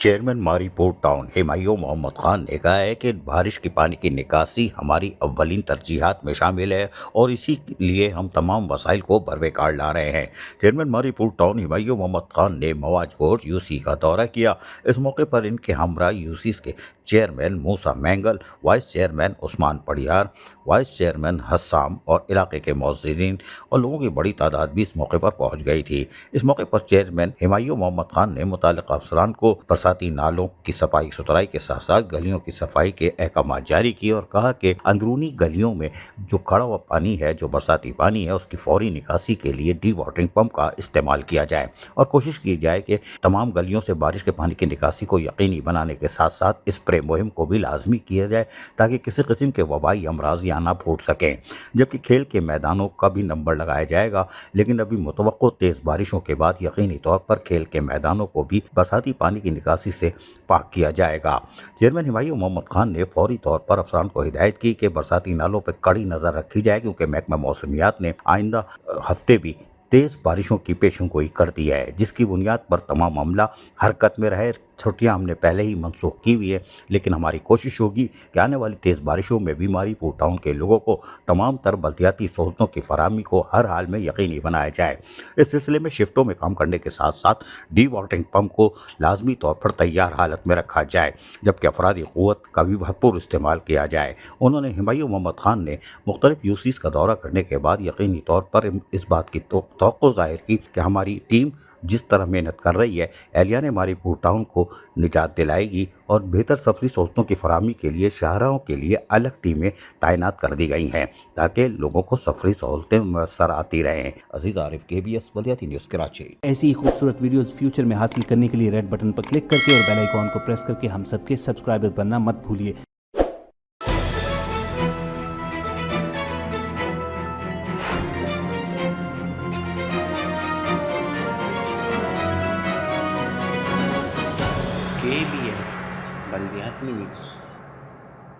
Chairman मारीपोर्ट town Humayun Mohammad Khan ने कहा है कि बारिश के पानी की निकासी हमारी अव्वलीन तरजीहात में शामिल है और इसी लिए हम तमाम वसाइल को बरवेकार ला रहे हैं। चेयरमैन मारीपोर्ट टाउन हिमायू मोहम्मद खान ने मवाज कोर्ट यूसी का दौरा किया। इस मौके पर इनके हमरा यूसी के chairman Musa Mengal, vice chairman Usman Padiyar, vice chairman Hassam और इलाके के मौजूदीन और लोगों की बड़ी तादाद भी इस मौके पर पहुंच गई थी। इस मौके पर चेयरमैन हिमायू मोहम्मद खान ने मुताल्लिक़ अफसरान को बरसाती नालों की सफाई सुथराई के साथ साथ गलियों की सफाई के अहकाम जारी किए और कहा कि अंदरूनी गलियों में जो खड़ा हुआ पानी है, जो बरसाती पानी है, उसकी फौरी निकासी के लिए डी वाटरिंग पंप का इस्तेमाल किया जाए और कोशिश की जाए कि तमाम गलियों से बारिश के पानी की निकासी को यकीनी बनाने के साथ साथ स्प्रे मुहिम को भी लाजमी किया जाए ताकि किसी किस्म के वबाई अमराज यहाँ ना फूट सकें। जबकि खेल के मैदानों का भी नंबर लगाया जाएगा, लेकिन अभी मुतवक्को तेज़ बारिशों के बाद यकीनी तौर पर खेल के मैदानों को भी बरसाती पानी की निकासी से पाक किया जाएगा। चेयरमैन हिमायू मोहम्मद खान ने फौरी तौर पर अफसरान को हिदायत की कि बरसाती नालों पर कड़ी नज़र रखी जाए, क्योंकि महकमा मौसमियात ने आइंदा हफ्ते भी तेज़ बारिशों की पेशेंगोई कर दी है, जिसकी बुनियाद पर तमाम अमला हरकत में रहे। छुट्टियां हमने पहले ही मनसूख की हुई है, लेकिन हमारी कोशिश होगी कि आने वाली तेज़ बारिशों में भी मारीपोर्ट टाउन के लोगों को तमाम तर बल्दियाती सहूलतों की फराहमी को हर हाल में यकीनी बनाया जाए। इस सिलसिले में शिफ्टों में काम करने के साथ साथ डी वाटरिंग पम्प को लाजमी तौर पर तैयार हालत में रखा जाए, जबकि अफरादी क़ुव्वत का भी भरपूर इस्तेमाल किया जाए। उन्होंने हिमायू मोहम्मद खान ने मुख्तलिफ यूसीज़ का दौरा करने के बाद यकीनी तौर पर इस बात की तवक्को ज़ाहिर की कि हमारी टीम जिस तरह मेहनत कर रही है, एहलियाने मारीपोर्ट टाउन को निजात दिलाएगी और बेहतर सफरी सहूलतों की फराहमी के लिए शाहराहों के लिए अलग टीमें तैनात कर दी गई हैं ताकि लोगों को सफरी सहूलतें मैसर आती रहें। अजीज़ आरिफ, KBS बल्दियाती न्यूज़ कराची। ऐसी ही खूबसूरत वीडियोस फ्यूचर में हासिल करने के लिए रेड बटन पर क्लिक करके और बेल आइकॉन को प्रेस करके हम सबके सब्सक्राइबर बनना मत भूलिए। KBS बल्दियाती न्यूज़।